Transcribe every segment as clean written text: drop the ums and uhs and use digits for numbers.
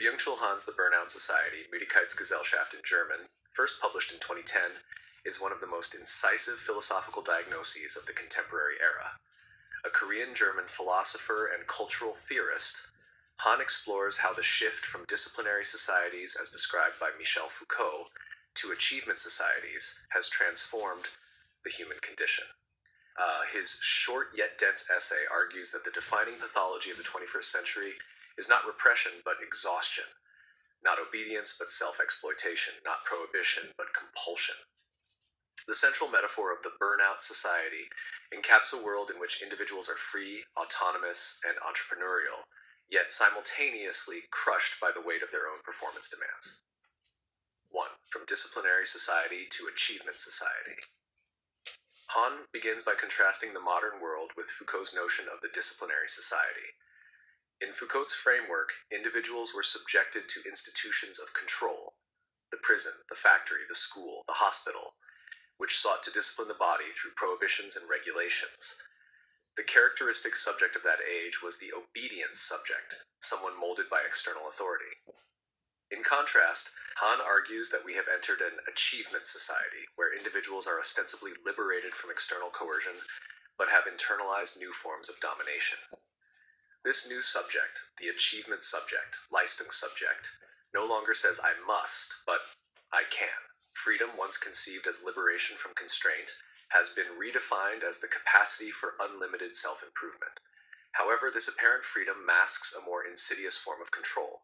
Byung-Chul Han's The Burnout Society, Müdigkeitsgesellschaft in German, first published in 2010, is one of the most incisive philosophical diagnoses of the contemporary era. A Korean-German philosopher and cultural theorist, Han explores how the shift from disciplinary societies, as described by Michel Foucault, to achievement societies has transformed the human condition. His short yet dense essay argues that the defining pathology of the 21st century is not repression but exhaustion, not obedience but self-exploitation, not prohibition but compulsion. The central metaphor of the burnout society encaps a world in which individuals are free, autonomous, and entrepreneurial, yet simultaneously crushed by the weight of their own performance demands. 1. From disciplinary society to achievement society. Han begins by contrasting the modern world with Foucault's notion of the disciplinary society. In Foucault's framework, individuals were subjected to institutions of control, the prison, the factory, the school, the hospital, which sought to discipline the body through prohibitions and regulations. The characteristic subject of that age was the obedience subject, someone molded by external authority. In contrast, Han argues that we have entered an achievement society, where individuals are ostensibly liberated from external coercion, but have internalized new forms of domination. This new subject, the achievement subject, Leistung subject, no longer says I must, but I can. Freedom, once conceived as liberation from constraint, has been redefined as the capacity for unlimited self-improvement. However, this apparent freedom masks a more insidious form of control: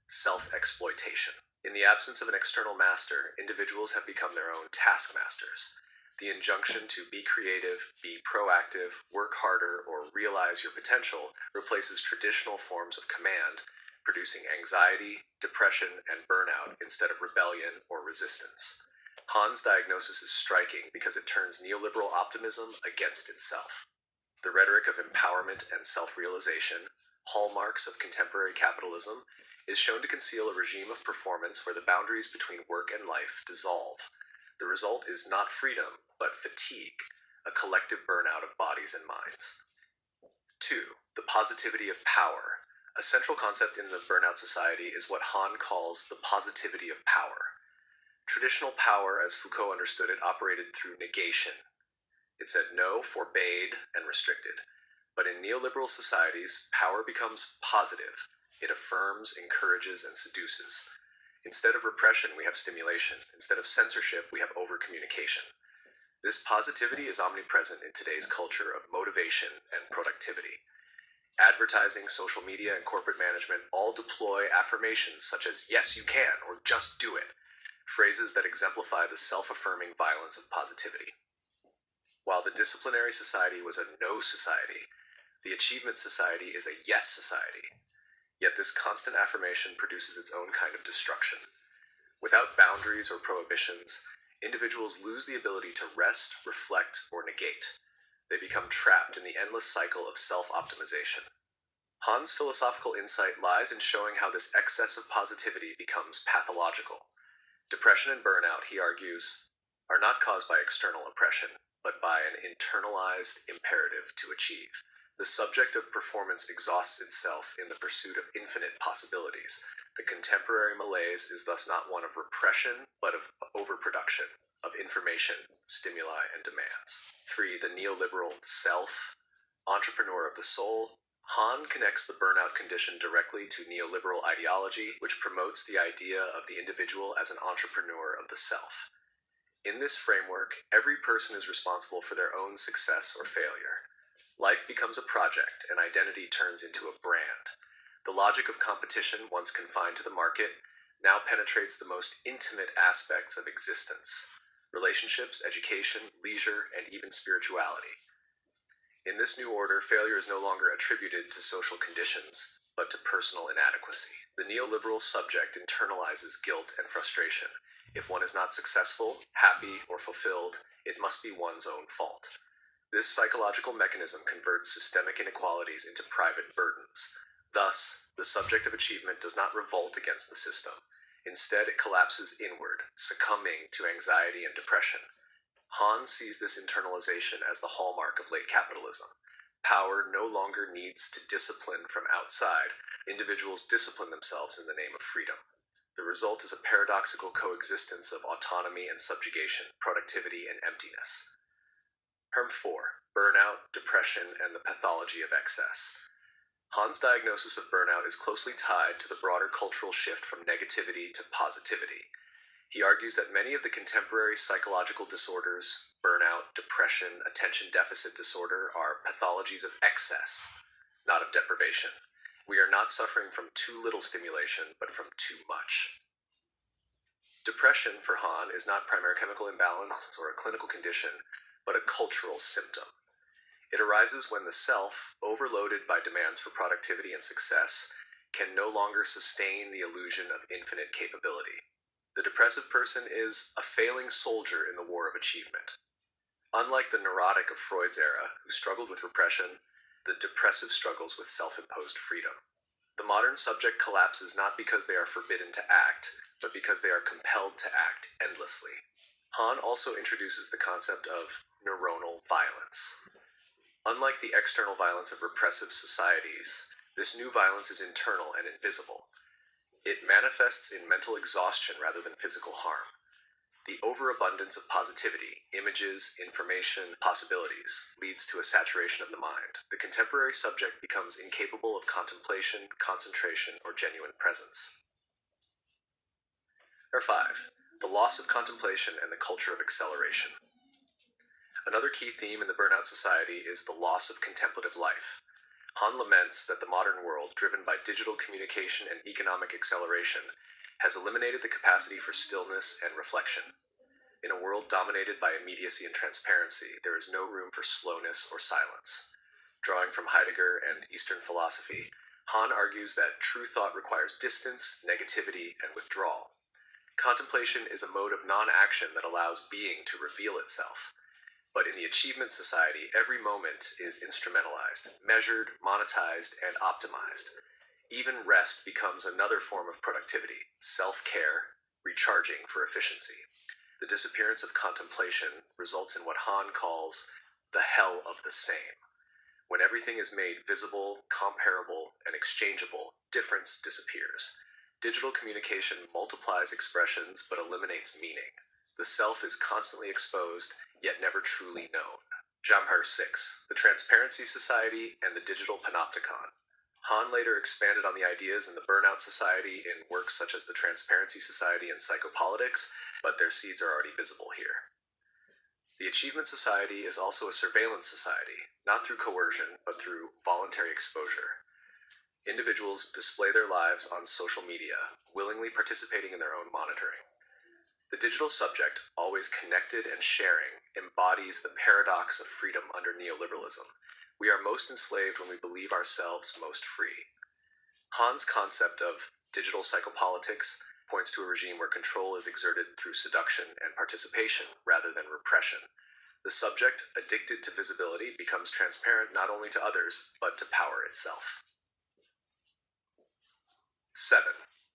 self-exploitation. In the absence of an external master, individuals have become their own taskmasters. The injunction to be creative, be proactive, work harder, or realize your potential replaces traditional forms of command, producing anxiety, depression, and burnout instead of rebellion or resistance. Han's diagnosis is striking because it turns neoliberal optimism against itself. The rhetoric of empowerment and self-realization, hallmarks of contemporary capitalism, is shown to conceal a regime of performance where the boundaries between work and life dissolve. The result is not freedom, but fatigue, a collective burnout of bodies and minds. 2. The positivity of power. A central concept in the burnout society is what Han calls the positivity of power. Traditional power, as Foucault understood it, operated through negation. It said no, forbade, and restricted. But in neoliberal societies, power becomes positive. It affirms, encourages, and seduces. Instead of repression, we have stimulation. Instead of censorship, we have over-communication. This positivity is omnipresent in today's culture of motivation and productivity. Advertising, social media, and corporate management all deploy affirmations such as "yes, you can," or "just do it," phrases that exemplify the self-affirming violence of positivity. While the disciplinary society was a no society, the achievement society is a yes society. Yet this constant affirmation produces its own kind of destruction. Without boundaries or prohibitions, individuals lose the ability to rest, reflect, or negate. They become trapped in the endless cycle of self-optimization. Han's philosophical insight lies in showing how this excess of positivity becomes pathological. Depression and burnout, he argues, are not caused by external oppression, but by an internalized imperative to achieve. The subject of performance exhausts itself in the pursuit of infinite possibilities. The contemporary malaise is thus not one of repression, but of overproduction, of information, stimuli, and demands. 3. The neoliberal self, entrepreneur of the soul. Han connects the burnout condition directly to neoliberal ideology, which promotes the idea of the individual as an entrepreneur of the self. In this framework, every person is responsible for their own success or failure. Life becomes a project, and identity turns into a brand. The logic of competition, once confined to the market, now penetrates the most intimate aspects of existence: relationships, education, leisure, and even spirituality. In this new order, failure is no longer attributed to social conditions, but to personal inadequacy. The neoliberal subject internalizes guilt and frustration. If one is not successful, happy, or fulfilled, it must be one's own fault. This psychological mechanism converts systemic inequalities into private burdens. Thus, the subject of achievement does not revolt against the system. Instead, it collapses inward, succumbing to anxiety and depression. Han sees this internalization as the hallmark of late capitalism. Power no longer needs to discipline from outside. Individuals discipline themselves in the name of freedom. The result is a paradoxical coexistence of autonomy and subjugation, productivity and emptiness. Term 4. Burnout, depression, and the pathology of excess. Han's diagnosis of burnout is closely tied to the broader cultural shift from negativity to positivity. He argues that many of the contemporary psychological disorders, burnout, depression, attention deficit disorder, are pathologies of excess, not of deprivation. We are not suffering from too little stimulation, but from too much. Depression, for Han, is not primary chemical imbalance or a clinical condition, but a cultural symptom. It arises when the self, overloaded by demands for productivity and success, can no longer sustain the illusion of infinite capability. The depressive person is a failing soldier in the war of achievement. Unlike the neurotic of Freud's era, who struggled with repression, the depressive struggles with self-imposed freedom. The modern subject collapses not because they are forbidden to act, but because they are compelled to act endlessly. Han also introduces the concept of neuronal violence. Unlike the external violence of repressive societies, this new violence is internal and invisible. It manifests in mental exhaustion rather than physical harm. The overabundance of positivity, images, information, possibilities, leads to a saturation of the mind. The contemporary subject becomes incapable of contemplation, concentration, or genuine presence. Number 5. The loss of contemplation and the culture of acceleration. Another key theme in the burnout society is the loss of contemplative life. Han laments that the modern world, driven by digital communication and economic acceleration, has eliminated the capacity for stillness and reflection. In a world dominated by immediacy and transparency, there is no room for slowness or silence. Drawing from Heidegger and Eastern philosophy, Han argues that true thought requires distance, negativity, and withdrawal. Contemplation is a mode of non-action that allows being to reveal itself. But in the achievement society, every moment is instrumentalized, measured, monetized, and optimized. Even rest becomes another form of productivity, self-care, recharging for efficiency. The disappearance of contemplation results in what Han calls the hell of the same. When everything is made visible, comparable, and exchangeable, difference disappears. Digital communication multiplies expressions but eliminates meaning. The self is constantly exposed, yet never truly known. Jamhur 6. The Transparency Society and the Digital Panopticon. Han later expanded on the ideas in the Burnout Society in works such as the Transparency Society and Psychopolitics, but their seeds are already visible here. The Achievement Society is also a surveillance society, not through coercion, but through voluntary exposure. Individuals display their lives on social media, willingly participating in their own monitoring. The digital subject, always connected and sharing, embodies the paradox of freedom under neoliberalism. We are most enslaved when we believe ourselves most free. Han's concept of digital psychopolitics points to a regime where control is exerted through seduction and participation rather than repression. The subject, addicted to visibility, becomes transparent not only to others, but to power itself. 7.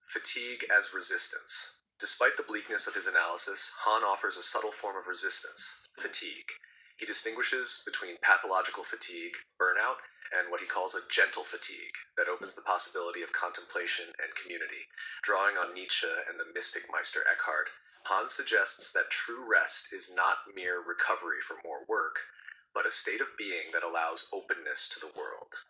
Fatigue as resistance. Despite the bleakness of his analysis, Han offers a subtle form of resistance, fatigue. He distinguishes between pathological fatigue, burnout, and what he calls a gentle fatigue that opens the possibility of contemplation and community. Drawing on Nietzsche and the mystic Meister Eckhart, Han suggests that true rest is not mere recovery from more work, but a state of being that allows openness to the world.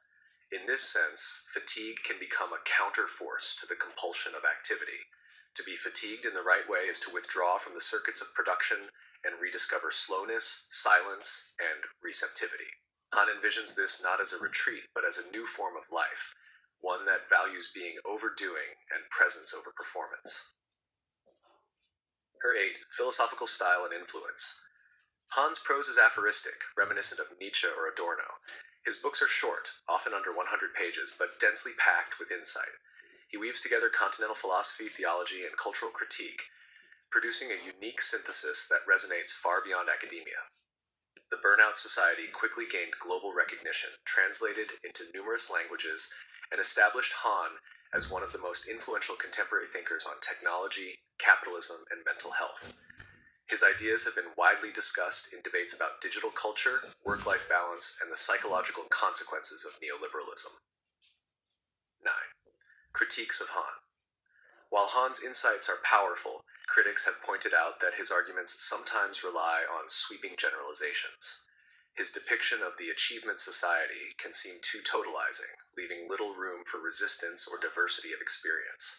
In this sense, fatigue can become a counterforce to the compulsion of activity. To be fatigued in the right way is to withdraw from the circuits of production and rediscover slowness, silence, and receptivity. Han envisions this not as a retreat, but as a new form of life, one that values being overdoing and presence over performance. 8. Philosophical style and influence. Han's prose is aphoristic, reminiscent of Nietzsche or Adorno. His books are short, often under 100 pages, but densely packed with insight. He weaves together continental philosophy, theology, and cultural critique, producing a unique synthesis that resonates far beyond academia. The Burnout Society quickly gained global recognition, translated into numerous languages, and established Han as one of the most influential contemporary thinkers on technology, capitalism, and mental health. His ideas have been widely discussed in debates about digital culture, work-life balance, and the psychological consequences of neoliberalism. 9. Critiques of Hahn. While Hahn's insights are powerful, critics have pointed out that his arguments sometimes rely on sweeping generalizations. His depiction of the achievement society can seem too totalizing, leaving little room for resistance or diversity of experience.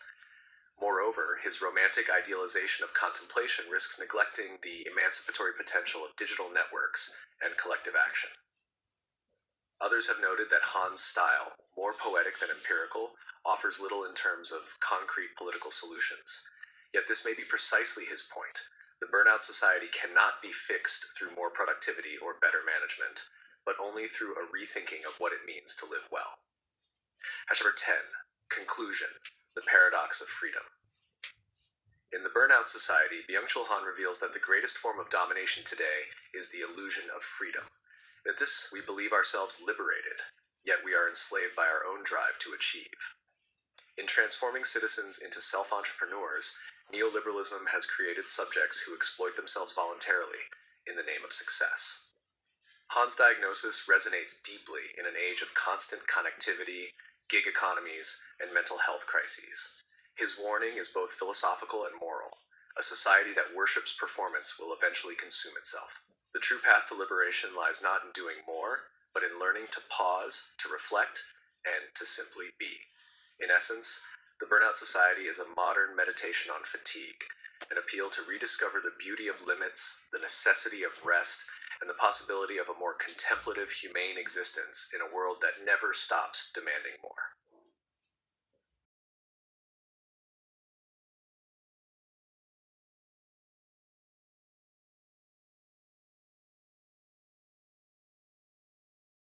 Moreover, his romantic idealization of contemplation risks neglecting the emancipatory potential of digital networks and collective action. Others have noted that Hahn's style, more poetic than empirical, offers little in terms of concrete political solutions. Yet this may be precisely his point. The burnout society cannot be fixed through more productivity or better management, but only through a rethinking of what it means to live well. Hash number 10. Conclusion. The paradox of freedom. In the Burnout Society, Byung-Chul reveals that the greatest form of domination today is the illusion of freedom. In this, we believe ourselves liberated, yet we are enslaved by our own drive to achieve. In transforming citizens into self-entrepreneurs, neoliberalism has created subjects who exploit themselves voluntarily in the name of success. Hahn's diagnosis resonates deeply in an age of constant connectivity, gig economies, and mental health crises. His warning is both philosophical and moral. A society that worships performance will eventually consume itself. The true path to liberation lies not in doing more, but in learning to pause, to reflect, and to simply be. In essence, the Burnout Society is a modern meditation on fatigue, an appeal to rediscover the beauty of limits, the necessity of rest, and the possibility of a more contemplative, humane existence in a world that never stops demanding more.